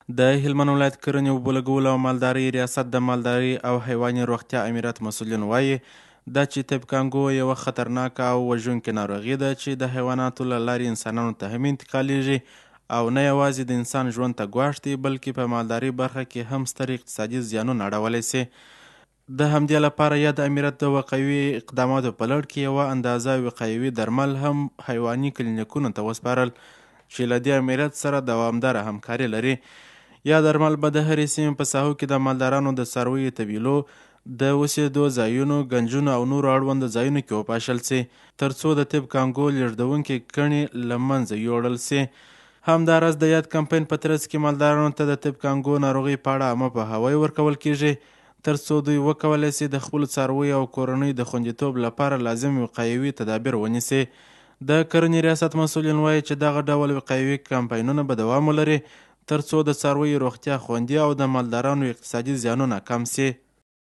د هلمند ولایت کرنې اوبو لګولو او مالدارۍ ریاست د مالدارۍ او حیواني روغتیا امریت مسؤلین وایي دا چې تب کانګو یوه خطرناکه او وژونکې ناروغي ده چې د حیواناتو له لارې انسانانو ته هم انتقالیږي او نه یوازې د انسان ژوند ته ګواښ دی بلکې په مالدارۍ برخه کې هم ستر اقتصادي زیانونه اړولی سي. د همدې لپاره یا د امریت د وقایوي اقداماتو په لړ کې یوه اندازه وقایوي درمل هم حیواني کلینیکونو ته وسپارل چې له دې امریت سره دوامداره همکاري لري. یا درمل به د هرې سیمې په ساحو کې د مالدارانو د څارویو طبیلو د اوسېدو ځایونو ګنجونو او نورو اړونده ځایونو کې وپاشل سي تر څو د طب کانګو لیږدونکې کڼې له منځه یوړل سي. همداراز د یاد کمپاین په ترڅ کې مالدارانو ته د طب کانګو ناروغۍ په اړه عامه پوهاوی ورکول کیږي تر څو دوی وکولی سي د خپلو څارویو او کورنیو د خوندیتوب لپاره لازم وقایوي تدابیر ونیسي. د کرنې ریاست مسؤلین وایي چې دغه ډول وقایوي کمپاینونه به دوام ولري تر څو د څارویو روغتیا خوندي او د مالدارانو اقتصادي زیانونه کم سي.